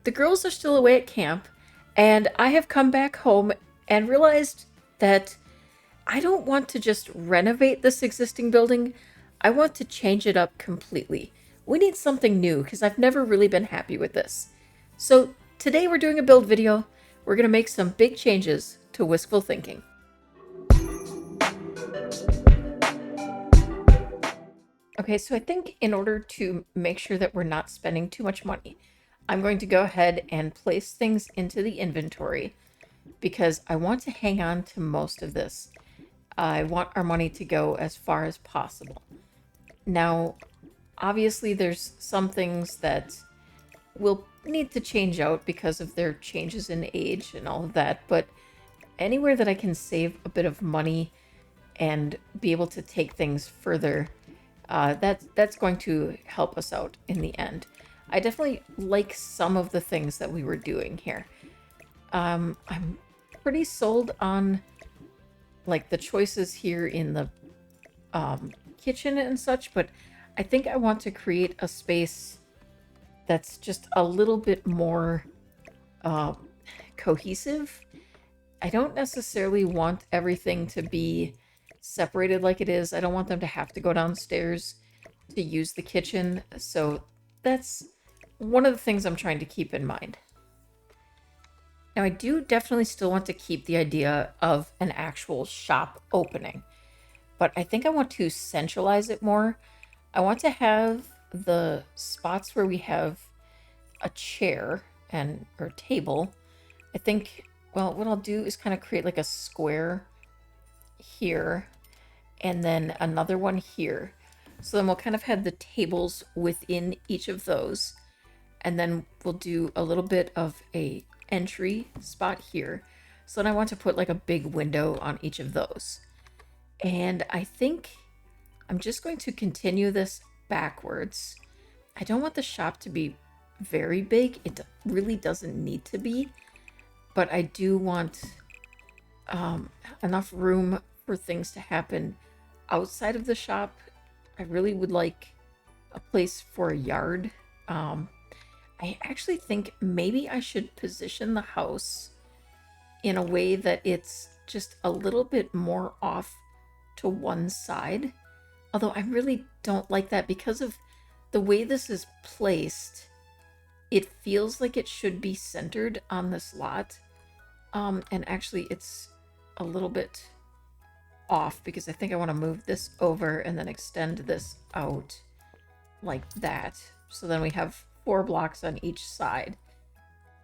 the girls are still away at camp, and I have come back home and realized that I don't want to just renovate this existing building. I want to change it up completely. We need something new because I've never really been happy with this. So today we're doing a build video. We're going to make some big changes to Whiskful Thinking. Okay, so I think in order to make sure that we're not spending too much money, I'm going to go ahead and place things into the inventory because I want to hang on to most of this. I want our money to go as far as possible. Now, obviously there's some things that will need to change out because of their changes in age and all of that, but anywhere that I can save a bit of money and be able to take things further, that's going to help us out in the end. I definitely like some of the things that we were doing here. I'm pretty sold on like the choices here in the kitchen and such, but I think I want to create a space that's just a little bit more cohesive. I don't necessarily want everything to be separated like it is. I don't want them to have to go downstairs to use the kitchen. So that's one of the things I'm trying to keep in mind. Now, I do definitely still want to keep the idea of an actual shop opening, but I think I want to centralize it more. I want to have the spots where we have a chair or table. I think, well, what I'll do is kind of create like a square here and then another one here. So then we'll kind of have the tables within each of those. And then we'll do a little bit of a entry spot here. So then I want to put like a big window on each of those. And I think I'm just going to continue this backwards. I don't want the shop to be very big. It really doesn't need to be. But I do want enough room for things to happen outside of the shop. I really would like a place for a yard. I actually think maybe I should position the house in a way that it's just a little bit more off to one side. Although I really don't like that because of the way this is placed. It feels like it should be centered on this lot. And actually it's a little bit off because I think I want to move this over and then extend this out like that. So then we have 4 blocks on each side.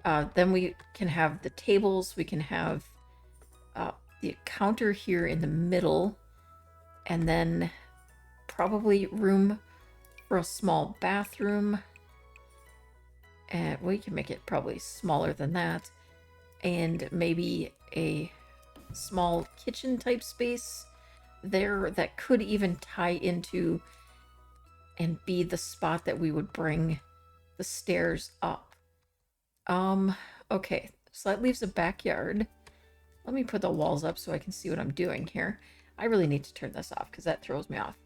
Then we can have the tables. We can have the counter here in the middle. And then probably room for a small bathroom. And we can make it probably smaller than that. And maybe a small kitchen type space there that could even tie into and be the spot that we would bring the stairs up. Okay, so that leaves a backyard. Let me put the walls up so I can see what I'm doing here. I really need to turn this off because that throws me off.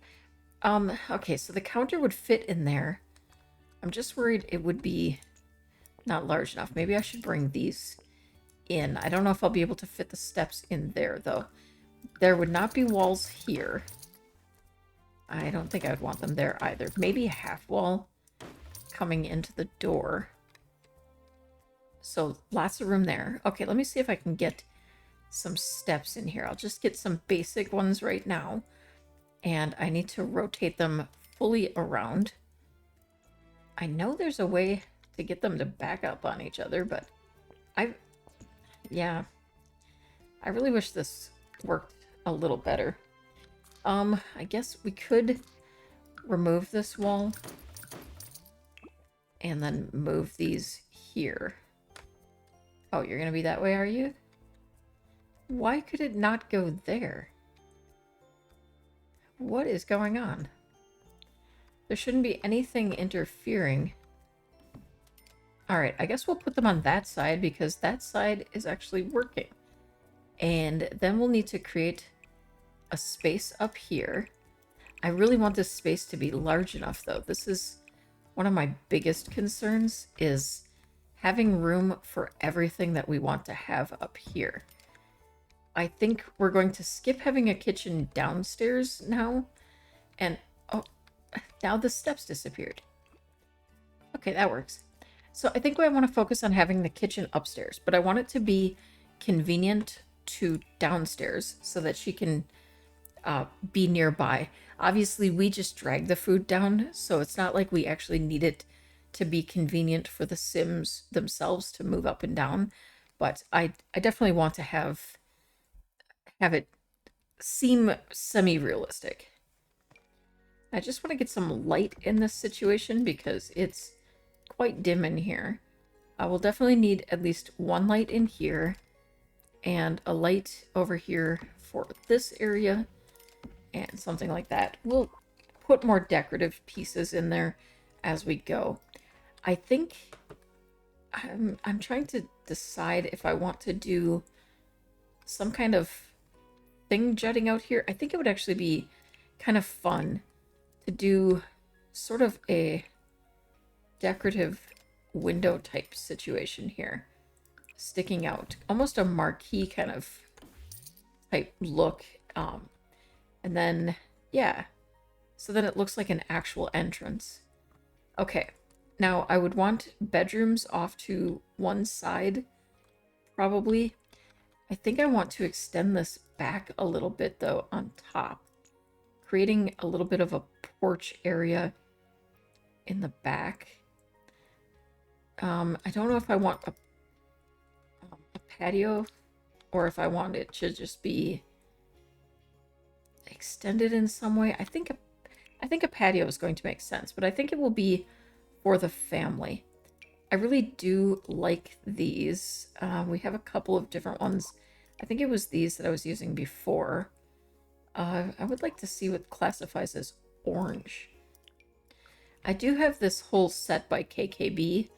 Okay, so the counter would fit in there. I'm just worried it would be not large enough. Maybe I should bring these in. I don't know if I'll be able to fit the steps in there, though. There would not be walls here. I don't think I would want them there either. Maybe a half wall coming into the door. So lots of room there. Okay, let me see if I can get some steps in here. I'll just get some basic ones right now. And I need to rotate them fully around. I know there's a way to get them to back up on each other, but yeah, I really wish this worked a little better. I guess we could remove this wall and then move these here. Oh, you're gonna be that way, are you? Why could it not go there? What is going on? There shouldn't be anything interfering. Alright, I guess we'll put them on that side because that side is actually working. And then we'll need to create a space up here. I really want this space to be large enough, though. This is one of my biggest concerns, is having room for everything that we want to have up here. I think we're going to skip having a kitchen downstairs now. And, oh, now the steps disappeared. Okay, that works. So I think I want to focus on having the kitchen upstairs, but I want it to be convenient to downstairs so that she can be nearby. Obviously, we just drag the food down, so it's not like we actually need it to be convenient for the Sims themselves to move up and down. But I definitely want to have it seem semi-realistic. I just want to get some light in this situation because it's quite dim in here. I will definitely need at least one light in here and a light over here for this area and something like that. We'll put more decorative pieces in there as we go. I think I'm trying to decide if I want to do some kind of thing jutting out here. I think it would actually be kind of fun to do sort of a decorative window type situation here, sticking out, almost a marquee kind of type look. And then, yeah, so then it looks like an actual entrance. Okay, now I would want bedrooms off to one side, probably. I think I want to extend this back a little bit, though, on top, creating a little bit of a porch area in the back. I don't know if I want a patio or if I want it to just be extended in some way. I think a patio is going to make sense, but I think it will be for the family. I really do like these. We have a couple of different ones. I think it was these that I was using before. I would like to see what classifies as orange. I do have this whole set by KKB.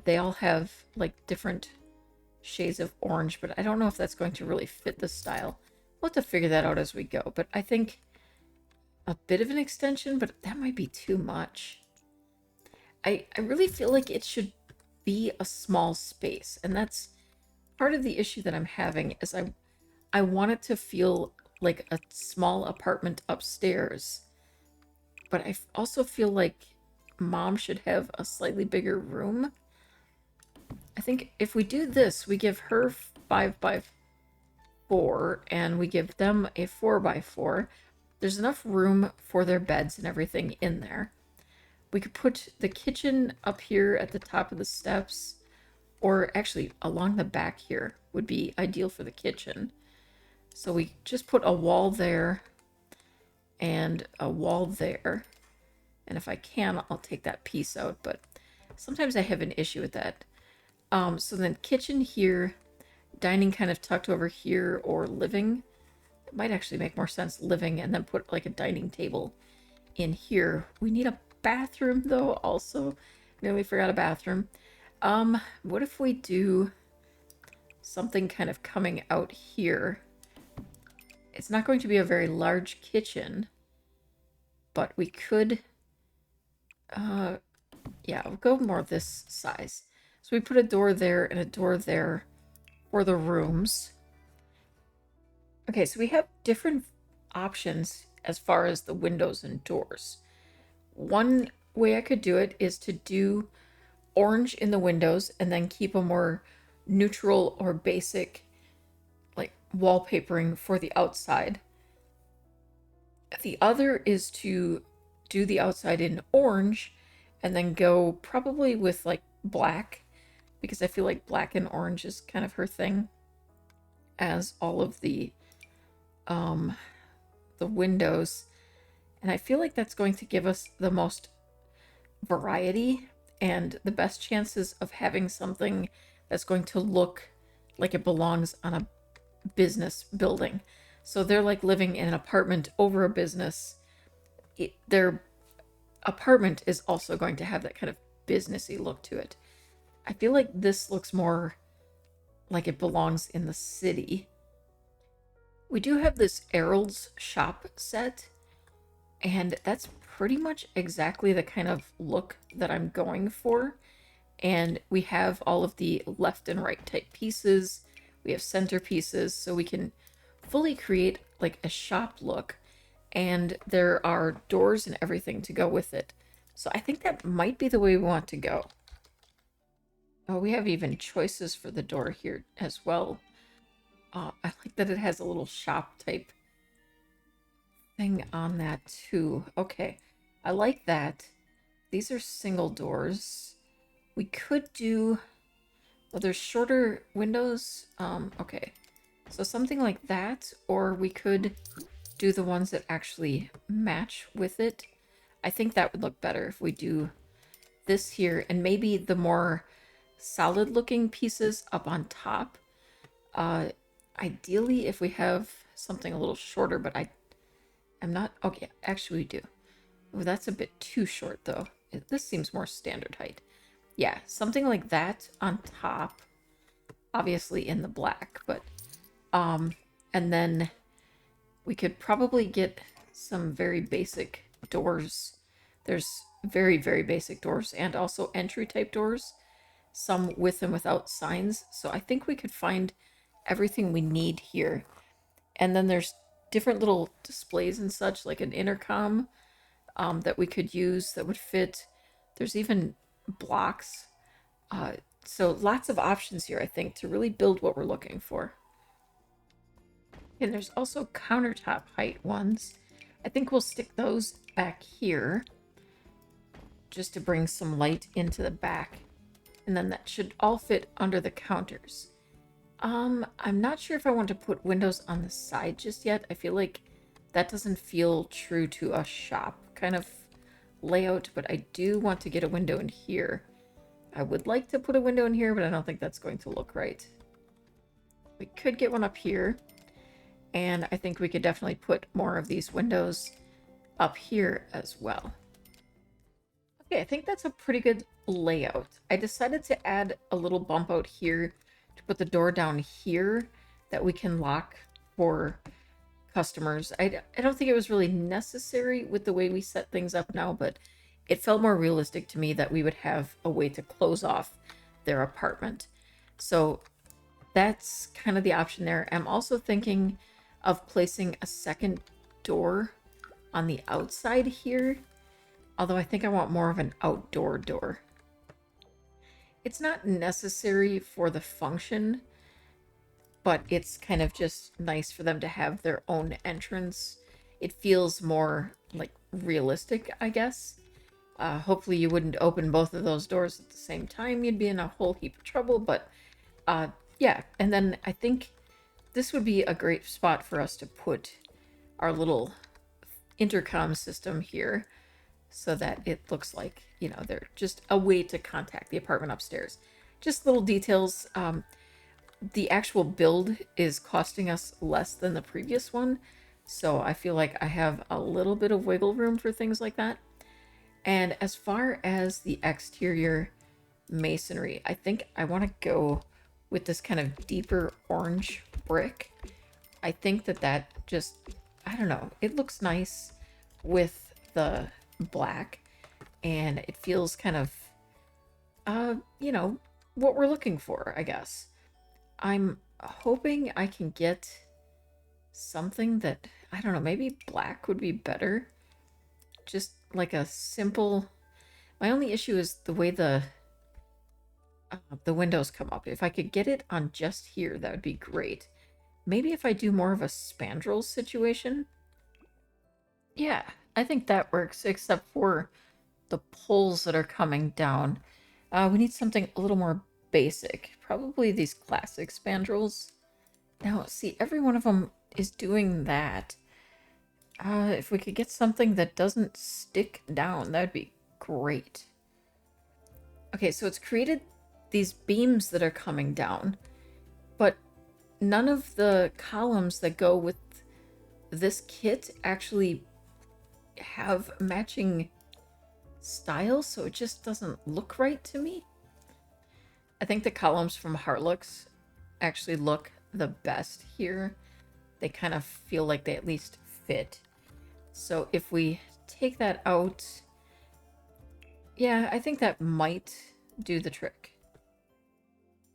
They all have like different shades of orange, but I don't know if that's going to really fit the style. We'll have to figure that out as we go, but I think a bit of an extension, but that might be too much. I really feel like it should be a small space, and that's part of the issue that I'm having is I want it to feel like a small apartment upstairs, but I also feel like Mom should have a slightly bigger room. I think if we do this, we give her 5x4 and we give them a 4x4. There's enough room for their beds and everything in there. We could put the kitchen up here at the top of the steps, or actually along the back here would be ideal for the kitchen. So we just put a wall there and a wall there. And if I can, I'll take that piece out, but sometimes I have an issue with that. So then kitchen here, dining kind of tucked over here, or living. It might actually make more sense living and then put like a dining table in here. We need a bathroom though also. Nearly forgot a bathroom. What if we do something kind of coming out here? It's not going to be a very large kitchen, but we could yeah, we'll go more this size. So we put a door there and a door there for the rooms. Okay, so we have different options as far as the windows and doors. One way I could do it is to do orange in the windows and then keep a more neutral or basic like wallpapering for the outside. The other is to do the outside in orange and then go probably with like black, because I feel like black and orange is kind of her thing, as all of the windows. And I feel like that's going to give us the most variety and the best chances of having something that's going to look like it belongs on a business building. So they're like living in an apartment over a business. Their apartment is also going to have that kind of businessy look to it. I feel like this looks more like it belongs in the city. We do have this Errol's shop set, and that's pretty much exactly the kind of look that I'm going for. And we have all of the left and right type pieces. We have center pieces, so we can fully create like a shop look. And there are doors and everything to go with it. So I think that might be the way we want to go. Oh, we have even choices for the door here as well. I like that it has a little shop type thing on that too. Okay, I like that. These are single doors. We could do, well, there's shorter windows. Okay, so something like that, or we could do the ones that actually match with it. I think that would look better if we do this here, and maybe the more solid looking pieces up on top. Uh, Ideally, if we have something a little shorter, but I'm not, okay, actually we do. Oh, that's a bit too short though. This seems more standard height. Yeah, something like that on top, obviously in the black, but, and then we could probably get some very basic doors. There's very, very basic doors and also entry type doors, some with and without signs. So I think we could find everything we need here. And then there's different little displays and such, like an intercom that we could use that would fit. There's even blocks. Uh, so lots of options here, I think, to really build what we're looking for. And there's also countertop height ones. I think we'll stick those back here just to bring some light into the back. And then that should all fit under the counters. I'm not sure if I want to put windows on the side just yet. I feel like that doesn't feel true to a shop kind of layout, but I do want to get a window in here. I would like to put a window in here, but I don't think that's going to look right. We could get one up here, and I think we could definitely put more of these windows up here as well. Okay, I think that's a pretty good layout. I decided to add a little bump out here to put the door down here that we can lock for customers. I don't think it was really necessary with the way we set things up now, but it felt more realistic to me that we would have a way to close off their apartment. So that's kind of the option there. I'm also thinking of placing a second door on the outside here, although I think I want more of an outdoor door. It's not necessary for the function, but it's kind of just nice for them to have their own entrance. It feels more like realistic, I guess. Hopefully you wouldn't open both of those doors at the same time. You'd be in a whole heap of trouble, but yeah. And then I think this would be a great spot for us to put our little intercom system here so that it looks like, you know, they're just a way to contact the apartment upstairs. Just little details. The actual build is costing us less than the previous one, so I feel like I have a little bit of wiggle room for things like that. And as far as the exterior masonry, I think I want to go with this kind of deeper orange brick. I think that just, I don't know, it looks nice with the black, and it feels kind of, you know, what we're looking for, I guess. I'm hoping I can get something that, I don't know, maybe black would be better. Just like a simple, my only issue is the way the windows come up. If I could get it on just here, that would be great. Maybe if I do more of a spandrel situation. Yeah, I think that works, except for the poles that are coming down. We need something a little more basic. Probably these classic spandrels. Now, see, every one of them is doing that. If we could get something that doesn't stick down, that'd be great. Okay, so it's created these beams that are coming down, but none of the columns that go with this kit actually have matching styles, so it just doesn't look right to me. I think the columns from Harlux actually look the best here. They kind of feel like they at least fit. So if we take that out, yeah, I think that might do the trick.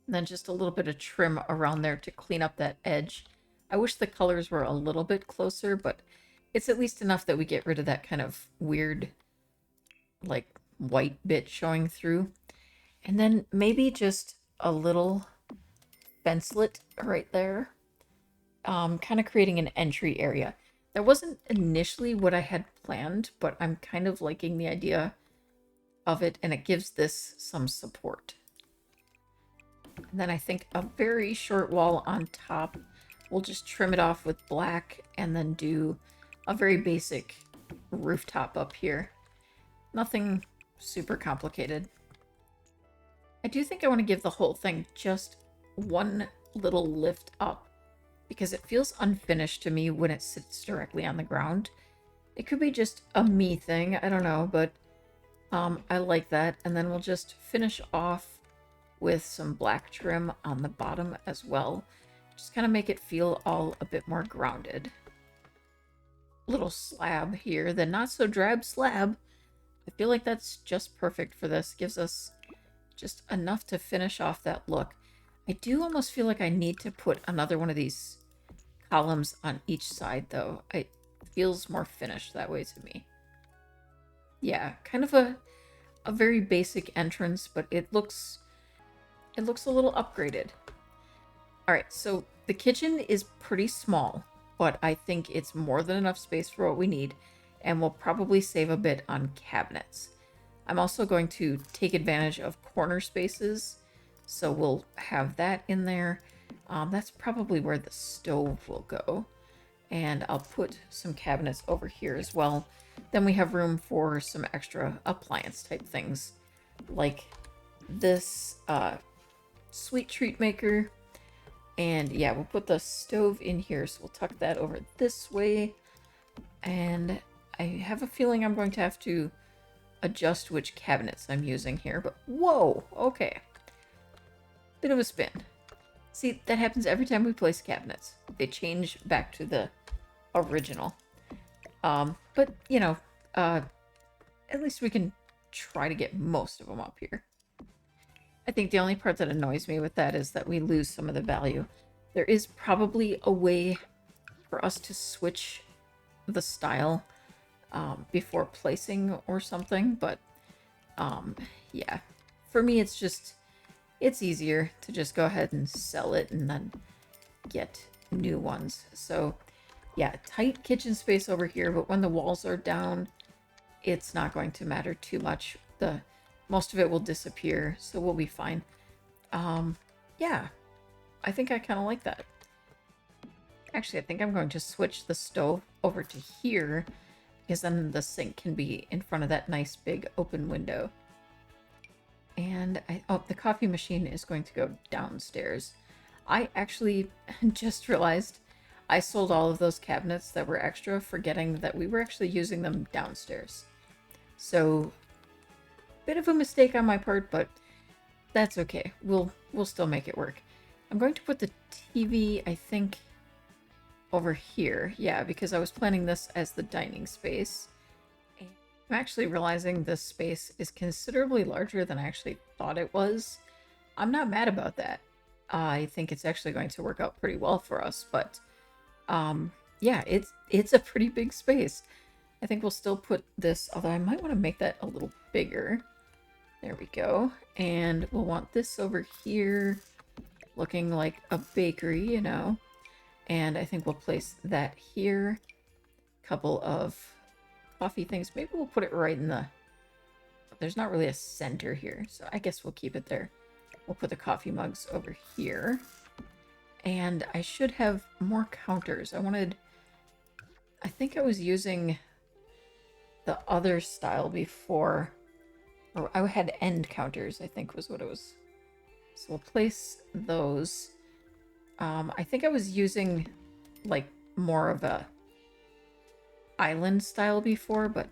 And then just a little bit of trim around there to clean up that edge. I wish the colors were a little bit closer, but it's at least enough that we get rid of that kind of weird, like, white bit showing through. And then maybe just a little fencelet right there, kind of creating an entry area. That wasn't initially what I had planned, but I'm kind of liking the idea of it, and it gives this some support. And then I think a very short wall on top, we'll just trim it off with black and then do a very basic rooftop up here. Nothing super complicated. I do think I want to give the whole thing just one little lift up because it feels unfinished to me when it sits directly on the ground. It could be just a me thing, I don't know, but I like that. And then we'll just finish off with some black trim on the bottom as well. Just kind of make it feel all a bit more grounded. Little slab here, the not so drab slab. I feel like that's just perfect for this. Gives us just enough to finish off that look. I do almost feel like I need to put another one of these columns on each side though. It feels more finished that way to me. Yeah, kind of a very basic entrance, but it looks a little upgraded. All right, so the kitchen is pretty small, but I think it's more than enough space for what we need, and we'll probably save a bit on cabinets. I'm also going to take advantage of corner spaces, so we'll have that in there. That's probably where the stove will go, and I'll put some cabinets over here as well. Then we have room for some extra appliance type things, like this sweet treat maker. And yeah, we'll put the stove in here, so we'll tuck that over this way. And I have a feeling I'm going to have to adjust which cabinets I'm using here, but whoa, okay. Bit of a spin. See, that happens every time we place cabinets. They change back to the original. But, you know, at least we can try to get most of them up here. I think the only part that annoys me with that is that we lose some of the value. There is probably a way for us to switch the style before placing or something, but yeah. For me, it's easier to just go ahead and sell it and then get new ones. So yeah, tight kitchen space over here, but when the walls are down, it's not going to matter too much. Most of it will disappear, so we'll be fine. Yeah, I think I kind of like that. Actually, I think I'm going to switch the stove over to here, because then the sink can be in front of that nice big open window. And the coffee machine is going to go downstairs. I actually just realized I sold all of those cabinets that were extra, forgetting that we were actually using them downstairs. So, bit of a mistake on my part, but that's okay. We'll still make it work. I'm going to put the TV, I think, over here. Yeah, because I was planning this as the dining space. I'm actually realizing this space is considerably larger than I actually thought it was. I'm not mad about that. I think it's actually going to work out pretty well for us, but yeah, it's a pretty big space. I think we'll still put this, although I might want to make that a little bigger. There we go. And we'll want this over here looking like a bakery, you know. And I think we'll place that here. Couple of coffee things. Maybe we'll put it right in the... There's not really a center here, so I guess we'll keep it there. We'll put the coffee mugs over here. And I should have more counters. I think I was using the other style before. Or I had end counters, I think was what it was. So we'll place those. I think I was using like more of a island style before, but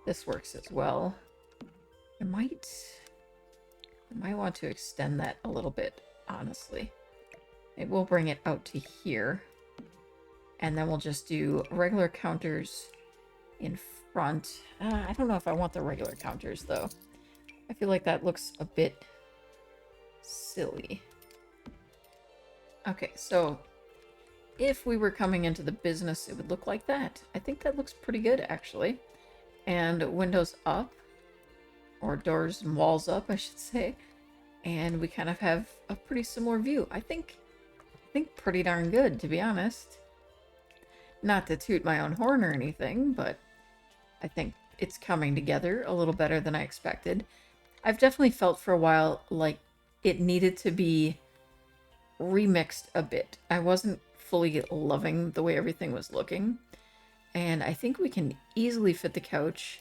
this works as well. I might want to extend that a little bit, honestly. Maybe we'll bring it out to here. And then we'll just do regular counters in front. I don't know if I want the regular counters, though. I feel like that looks a bit silly. Okay, so if we were coming into the business, it would look like that. I think that looks pretty good, actually. And windows up, or doors and walls up, I should say. And we kind of have a pretty similar view. I think pretty darn good, to be honest. Not to toot my own horn or anything, but I think it's coming together a little better than I expected. I've definitely felt for a while like it needed to be remixed a bit. I wasn't fully loving the way everything was looking. And I think we can easily fit the couch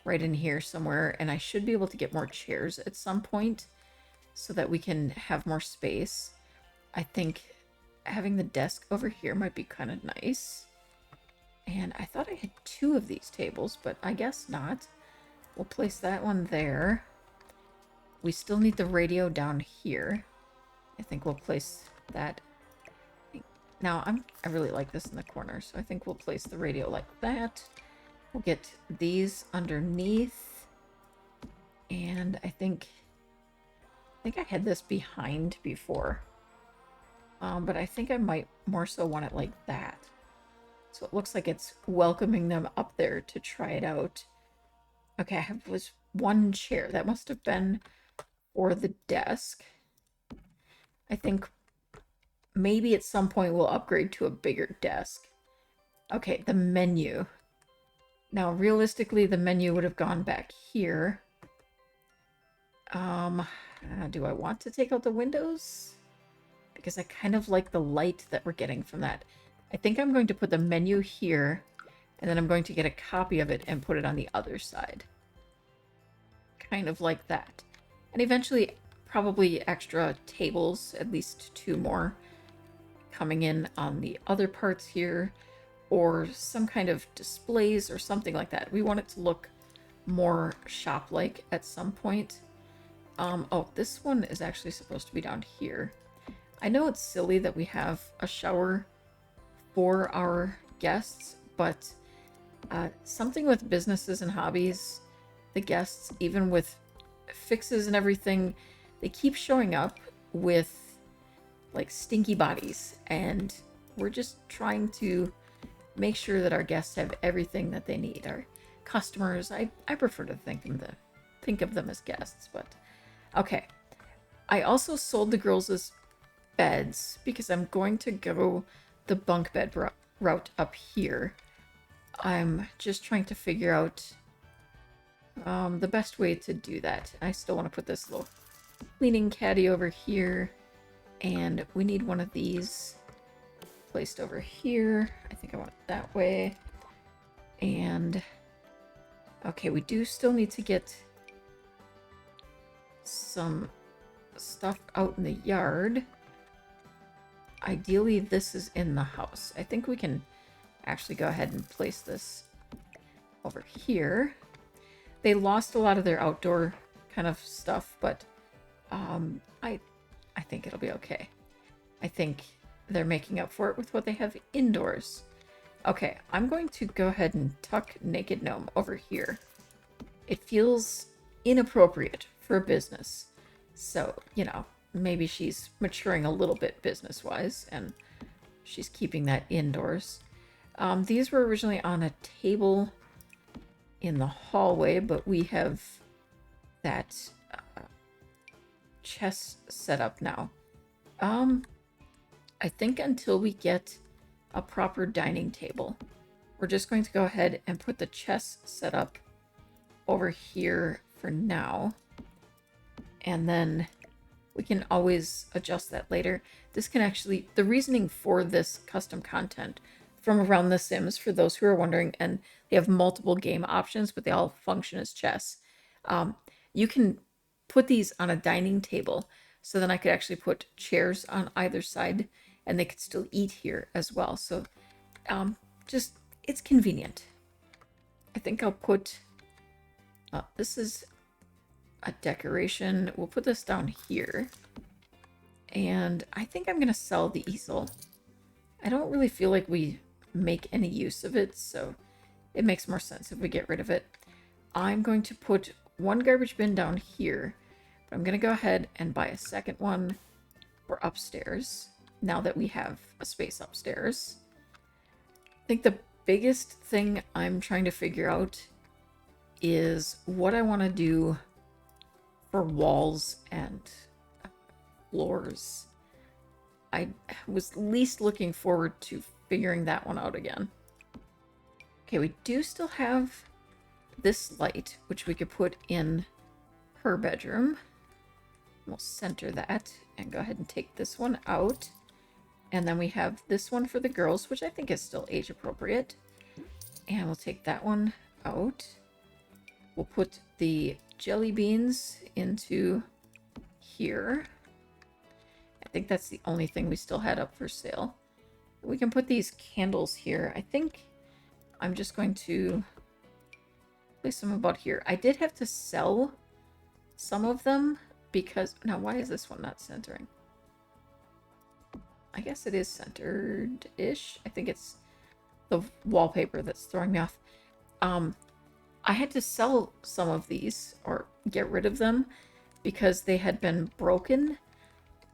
right in here somewhere. And I should be able to get more chairs at some point so that we can have more space. I think having the desk over here might be kind of nice. And I thought I had 2 of these tables, but I guess not. We'll place that one there. We still need the radio down here. I think we'll place that. Now, I really like this in the corner, so I think we'll place the radio like that. We'll get these underneath. And I think I had this behind before. But I think I might more so want it like that. So it looks like it's welcoming them up there to try it out. Okay, I have was 1 chair. That must have been for the desk. I think maybe at some point we'll upgrade to a bigger desk. Okay, the menu. Now, realistically, the menu would have gone back here. Do I want to take out the windows? Because I kind of like the light that we're getting from that. I think I'm going to put the menu here, and then I'm going to get a copy of it and put it on the other side. Kind of like that. And eventually, probably extra tables, at least 2 more, coming in on the other parts here, or some kind of displays or something like that. We want it to look more shop-like at some point. Oh, this one is actually supposed to be down here. I know it's silly that we have a shower for our guests, but something with businesses and hobbies, the guests, even with fixes and everything, they keep showing up with like stinky bodies, and we're just trying to make sure that our guests have everything that they need. Our customers, I prefer to think of them as guests, but okay. I also sold the girls' beds because I'm going to go the bunk bed route up here. I'm just trying to figure out the best way to do that. I still want to put this little cleaning caddy over here, and we need one of these placed over here. I think I want it that way. And okay, we do still need to get some stuff out in the yard. Ideally, this is in the house. I think we can actually go ahead and place this over here. They lost a lot of their outdoor kind of stuff, but I think it'll be okay. I think they're making up for it with what they have indoors. Okay, I'm going to go ahead and tuck Naked Gnome over here. It feels inappropriate for a business. So, you know, maybe she's maturing a little bit business-wise, and she's keeping that indoors. These were originally on a table in the hallway, but we have that chest set up now. I think until we get a proper dining table, we're just going to go ahead and put the chest set up over here for now. And then we can always adjust that later. This can actually, the reasoning for this custom content from Around the Sims, for those who are wondering, and they have multiple game options, but they all function as chess. You can put these on a dining table, so then I could actually put chairs on either side, and they could still eat here as well. So just, it's convenient. I think I'll put, this is a decoration. We'll put this down here. And I think I'm going to sell the easel. I don't really feel like we make any use of it, so it makes more sense if we get rid of it. I'm going to put one garbage bin down here. But I'm going to go ahead and buy a second one for upstairs, now that we have a space upstairs. I think the biggest thing I'm trying to figure out is what I want to do for walls and floors. I was least looking forward to figuring that one out again. Okay, we do still have this light, which we could put in her bedroom. We'll center that and go ahead and take this one out. And then we have this one for the girls, which I think is still age appropriate. And we'll take that one out. We'll put the jelly beans into here. I think that's the only thing we still had up for sale. We can put these candles here. I think I'm just going to place them about here. I did have to sell some of them because... Now, why is this one not centering? I guess it is centered-ish. I think it's the wallpaper that's throwing me off. I had to sell some of these, or get rid of them, because they had been broken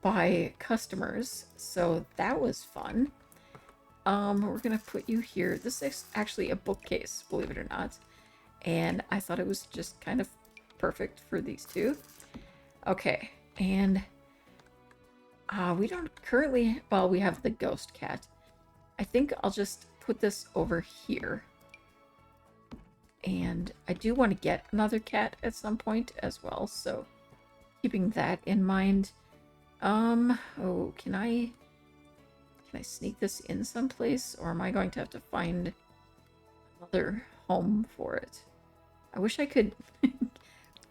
by customers. So that was fun. We're gonna put you here. This is actually a bookcase, believe it or not. And I thought it was just kind of perfect for these two. Okay, and we don't currently... Well, we have the ghost cat. I think I'll just put this over here. And I do want to get another cat at some point as well, so keeping that in mind. Oh, can I sneak this in someplace, or am I going to have to find another home for it? I wish I could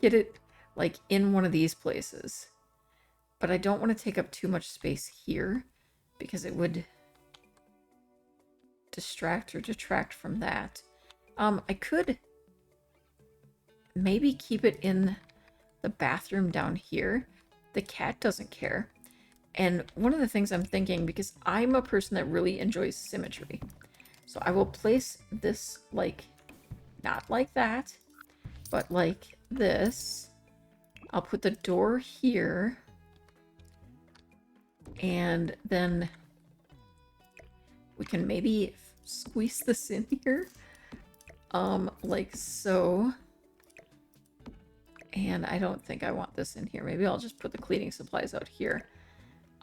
get it like in one of these places, but I don't want to take up too much space here because it would distract or detract from that. I could maybe keep it in the bathroom down here. The cat doesn't care. And one of the things I'm thinking, because I'm a person that really enjoys symmetry, so I will place this like, not like that, but like this. I'll put the door here, and then we can maybe squeeze this in here, like so. And I don't think I want this in here. Maybe I'll just put the cleaning supplies out here.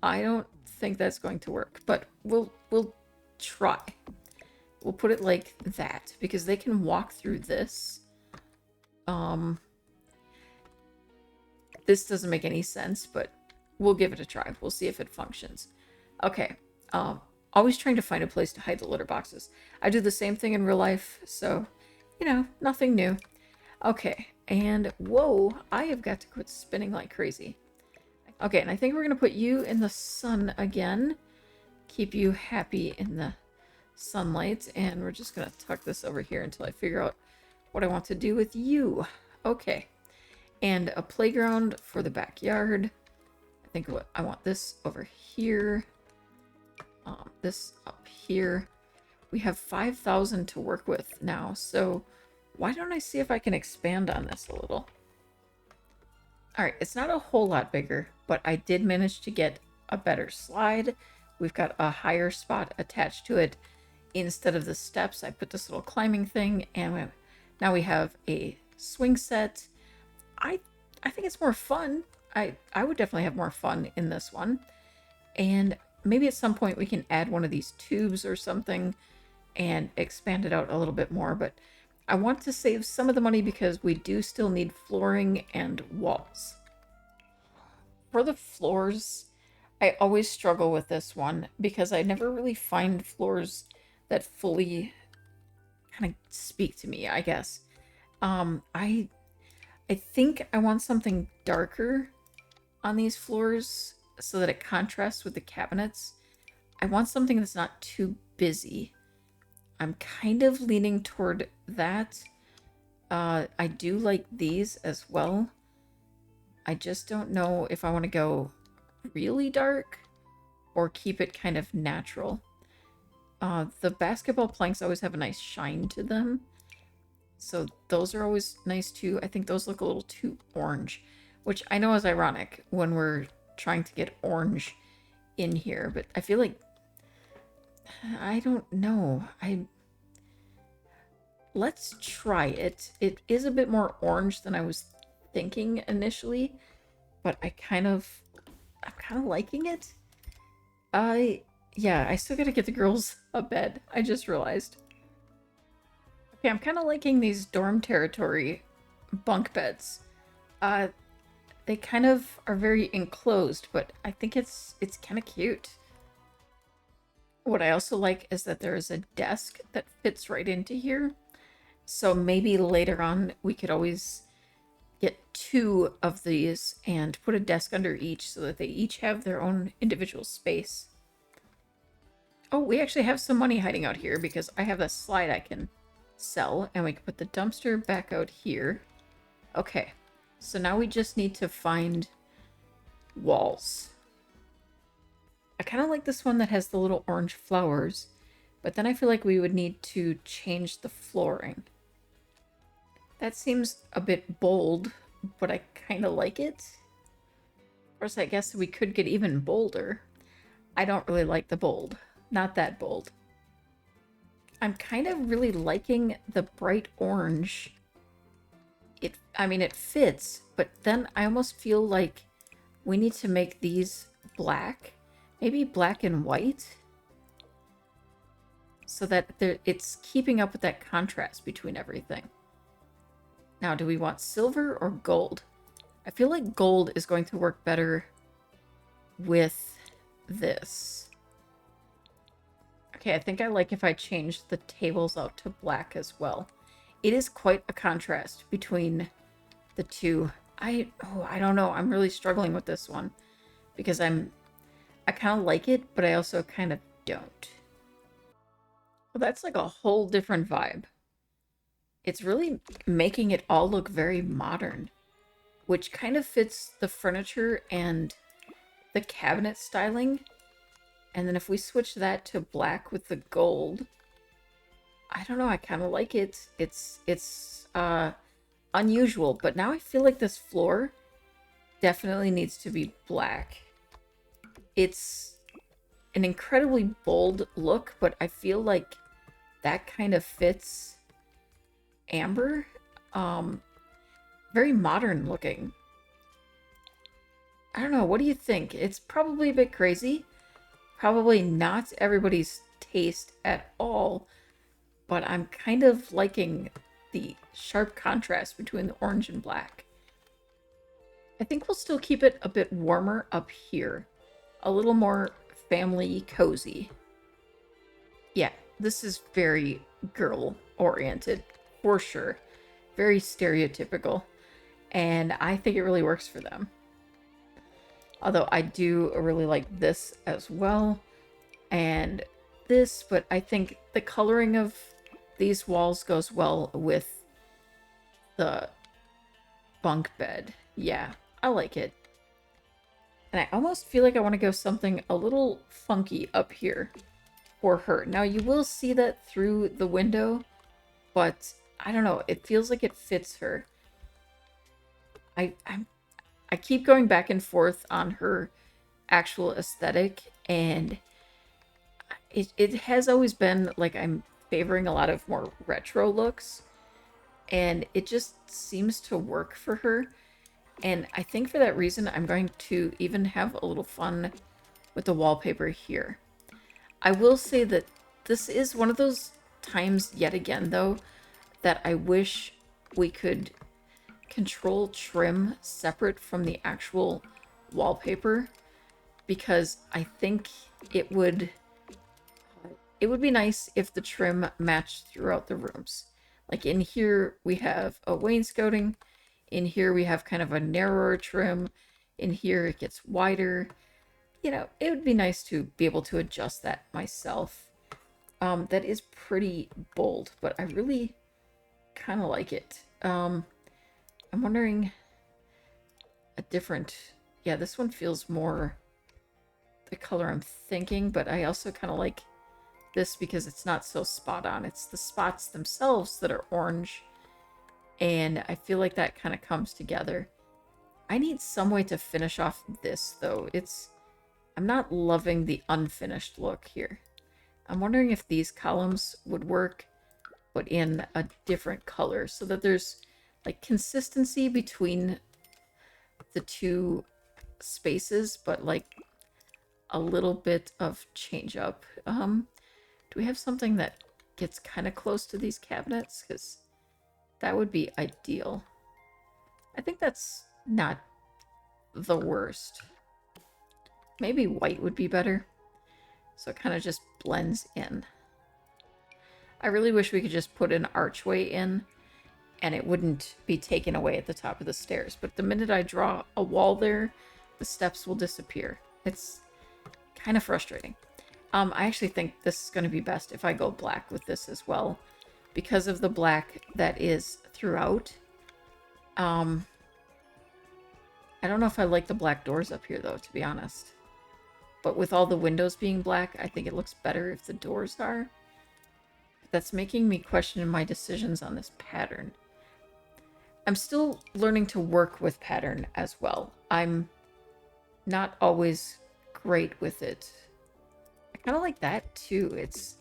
I don't think that's going to work, but we'll try. We'll put it like that because they can walk through this. This doesn't make any sense, but we'll give it a try. We'll see if it functions. Okay. Always trying to find a place to hide the litter boxes. I do the same thing in real life, so, you know, nothing new. Okay, and whoa, I have got to quit spinning like crazy. Okay, and I think we're going to put you in the sun again. Keep you happy in the sunlight, and we're just going to tuck this over here until I figure out what I want to do with you. Okay, and a playground for the backyard. I think I want this over here. This up here. We have 5,000 to work with now, so why don't I see if I can expand on this a little? All right, it's not a whole lot bigger, but I did manage to get a better slide. We've got a higher spot attached to it. Instead of the steps, I put this little climbing thing, and now we have a swing set. I think it's more fun. I would definitely have more fun in this one. And maybe at some point we can add one of these tubes or something and expand it out a little bit more, but I want to save some of the money because we do still need flooring and walls. For the floors, I always struggle with this one because I never really find floors that fully kind of speak to me, I guess. I think I want something darker on these floors so that it contrasts with the cabinets. I want something that's not too busy. I'm kind of leaning toward that. I do like these as well. I just don't know if I want to go really dark or keep it kind of natural. The basketball planks always have a nice shine to them. So those are always nice too. I think those look a little too orange, which I know is ironic when we're trying to get orange in here, but I feel like I don't know. Let's try it. It is a bit more orange than I was thinking initially, but I'm kind of liking it. I yeah, I still gotta get the girls a bed. I just realized. Okay, I'm kind of liking these dorm territory bunk beds. Uh, they kind of are very enclosed, but I think it's kind of cute. What I also like is that there is a desk that fits right into here. So maybe later on we could always get two of these and put a desk under each so that they each have their own individual space. Oh, we actually have some money hiding out here because I have a slide I can sell, and we can put the dumpster back out here. Okay, so now we just need to find walls. I kind of like this one that has the little orange flowers, but then I feel like we would need to change the flooring. That seems a bit bold, but I kind of like it. Of course, I guess we could get even bolder. I don't really like the bold. Not that bold. I'm kind of really liking the bright orange. I mean, it fits, but then I almost feel like we need to make these black. Maybe black and white. So that it's keeping up with that contrast between everything. Now, do we want silver or gold? I feel like gold is going to work better with this. Okay, I think I like if I change the tables out to black as well. It is quite a contrast between the two. I don't know. I'm really struggling with this one because I kind of like it, but I also kind of don't. Well, that's like a whole different vibe. It's really making it all look very modern, which kind of fits the furniture and the cabinet styling. And then if we switch that to black with the gold, I don't know, I kind of like it. It's unusual, but now I feel like this floor definitely needs to be black. It's an incredibly bold look, but I feel like that kind of fits amber. Very modern looking. I don't know, what do you think? It's probably a bit crazy. Probably not everybody's taste at all, but I'm kind of liking the sharp contrast between the orange and black. I think we'll still keep it a bit warmer up here. A little more family cozy. Yeah, this is very girl-oriented, for sure. Very stereotypical. And I think it really works for them. Although I do really like this as well. And this, but I think the coloring of these walls goes well with the bunk bed. Yeah, I like it. And I almost feel like I want to go something a little funky up here for her. Now, you will see that through the window, but I don't know. It feels like it fits her. I keep going back and forth on her actual aesthetic, and it has always been like I'm favoring a lot of more retro looks, and it just seems to work for her. And I think for that reason, I'm going to even have a little fun with the wallpaper here. I will say that this is one of those times yet again, though, that I wish we could control trim separate from the actual wallpaper, because I think it would be nice if the trim matched throughout the rooms. Like in here we have a wainscoting, in here we have kind of a narrower trim, in here it gets wider. You know, it would be nice to be able to adjust that myself. That is pretty bold, but I really kind of like it. I'm wondering a different... Yeah, this one feels more the color I'm thinking, but I also kind of like this because it's not so spot on. It's the spots themselves that are orange, And I feel like that kind of comes together. I need some way to finish off this, though. I'm not loving the unfinished look here. I'm wondering if these columns would work, but in a different color, so that there's like consistency between the two spaces, but like a little bit of change up. Do we have something that gets kind of close to these cabinets? Because that would be ideal. I think that's not the worst. Maybe white would be better. So it kind of just blends in. I really wish we could just put an archway in and it wouldn't be taken away at the top of the stairs. But the minute I draw a wall there, the steps will disappear. It's kind of frustrating. I actually think this is going to be best if I go black with this as well, because of the black that is throughout. I don't know if I like the black doors up here, though, to be honest. But with all the windows being black, I think it looks better if the doors are. That's making me question my decisions on this pattern. I'm still learning to work with pattern as well. I'm not always great with it. I kind of like that too. It's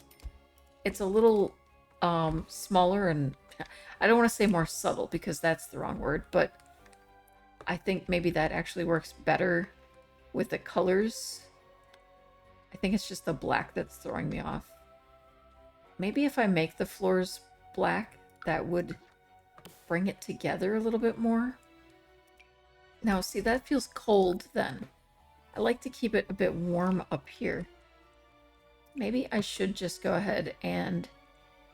a little smaller, and I don't want to say more subtle because that's the wrong word, but I think maybe that actually works better with the colors. I think it's just the black that's throwing me off. Maybe if I make the floors black, that would bring it together a little bit more. Now, see, that feels cold then. I like to keep it a bit warm up here. Maybe I should just go ahead and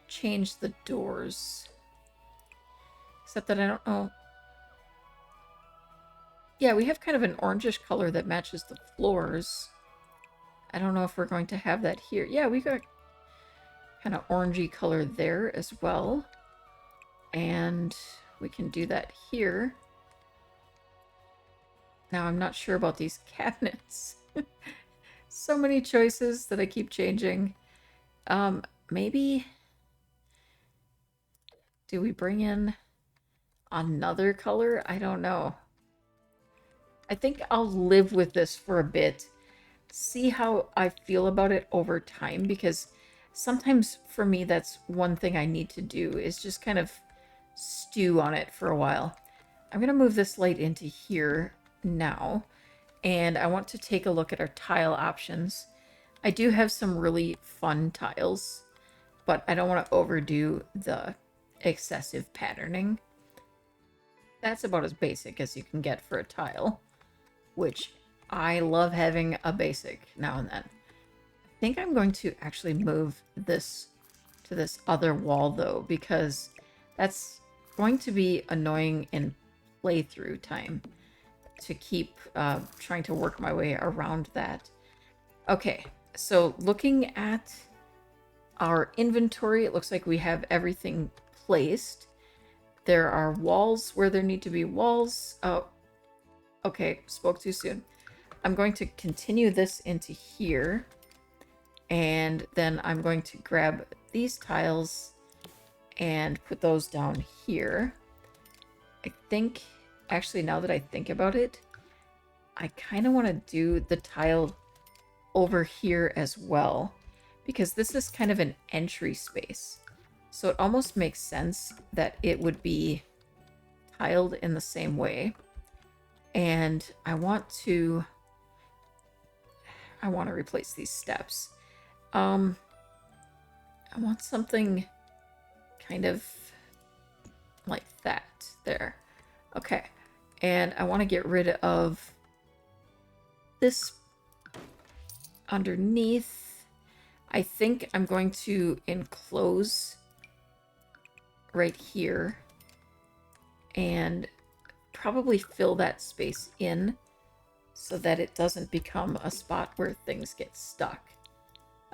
change the doors. Except that I don't know. Yeah, we have kind of an orangish color that matches the floors. I don't know if we're going to have that here. Yeah, we got kind of orangey color there as well. And we can do that here. Now, I'm not sure about these cabinets. So many choices that I keep changing. Maybe... Do we bring in another color? I don't know. I think I'll live with this for a bit. See how I feel about it over time, because sometimes for me that's one thing I need to do is just kind of stew on it for a while. I'm going to move this light into here now, and I want to take a look at our tile options. I do have some really fun tiles, but I don't want to overdo the excessive patterning. That's about as basic as you can get for a tile, which I love having a basic now and then. I think I'm going to actually move this to this other wall, though, because that's going to be annoying in playthrough time to keep trying to work my way around that. Okay, so looking at our inventory, it looks like we have everything placed. There are walls where there need to be walls. Oh, okay, spoke too soon. I'm going to continue this into here, and then I'm going to grab these tiles and put those down here. I think, actually, now that I think about it, I kind of want to do the tile over here as well, because this is kind of an entry space. So it almost makes sense that it would be tiled in the same way. And I want to replace these steps. I want something kind of like that there. Okay. And I want to get rid of this underneath. I think I'm going to enclose right here and probably fill that space in so that it doesn't become a spot where things get stuck.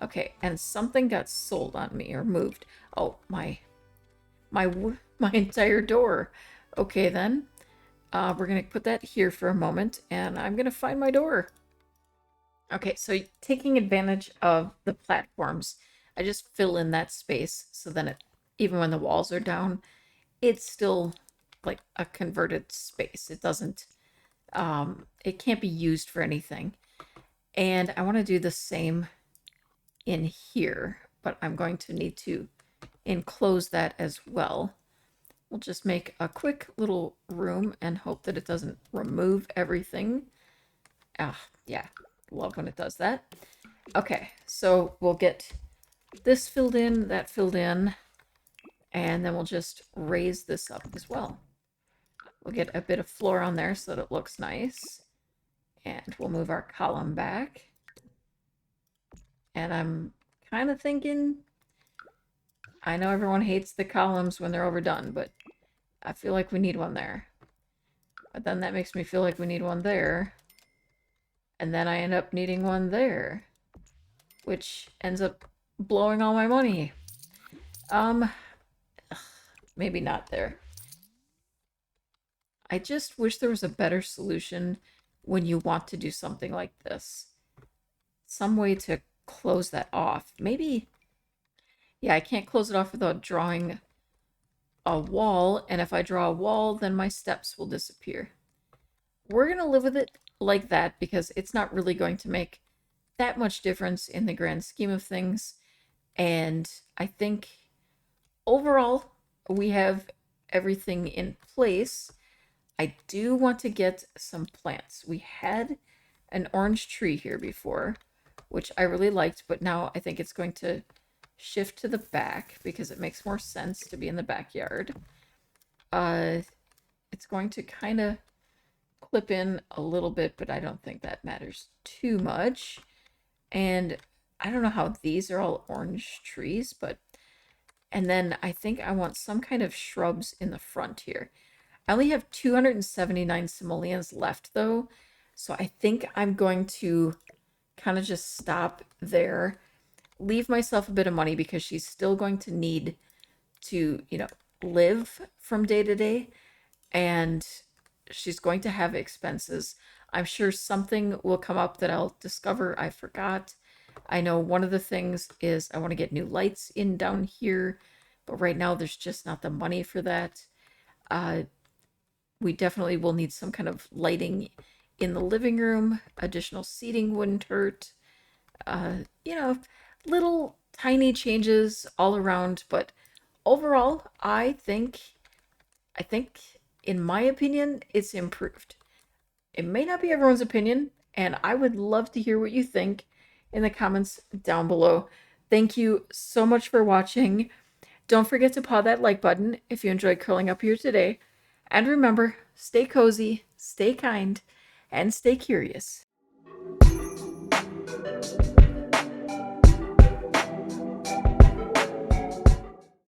Okay, and something got sold on me or moved. Oh, my entire door. Okay, then. We're going to put that here for a moment, and I'm going to find my door. Okay, so taking advantage of the platforms, I just fill in that space so then even when the walls are down, it's still like a converted space. It doesn't, it can't be used for anything. And I want to do the same in here, but I'm going to need to enclose that as well. We'll just make a quick little room and hope that it doesn't remove everything. Ah, yeah, love when it does that. Okay, so we'll get this filled in, that filled in, and then we'll just raise this up as well. We'll get a bit of floor on there so that it looks nice. And we'll move our column back. And I'm kind of thinking, I know everyone hates the columns when they're overdone, but I feel like we need one there. But then that makes me feel like we need one there. And then I end up needing one there, which ends up blowing all my money. Maybe not there. I just wish there was a better solution when you want to do something like this. Some way to close that off. Maybe, yeah, I can't close it off without drawing a wall, and if I draw a wall, then my steps will disappear. We're going to live with it like that because it's not really going to make that much difference in the grand scheme of things. And I think overall, we have everything in place. I do want to get some plants. We had an orange tree here before, which I really liked, but now I think it's going to shift to the back because it makes more sense to be in the backyard. It's going to kind of clip in a little bit, but I don't think that matters too much. And I don't know how these are all orange trees, but... And then I think I want some kind of shrubs in the front here. I only have 279 simoleons left, though, so I think I'm going to kind of just stop there. Leave myself a bit of money because she's still going to need to, you know, live from day to day. And she's going to have expenses. I'm sure something will come up that I'll discover I forgot. I know one of the things is I want to get new lights in down here, but right now there's just not the money for that. We definitely will need some kind of lighting in the living room. Additional seating wouldn't hurt. You know, little tiny changes all around, but overall, I think in my opinion, it's improved. It may not be everyone's opinion, and I would love to hear what you think in the comments down below. Thank you so much for watching. Don't forget to paw that like button if you enjoyed curling up here today. And remember, stay cozy, stay kind, and stay curious.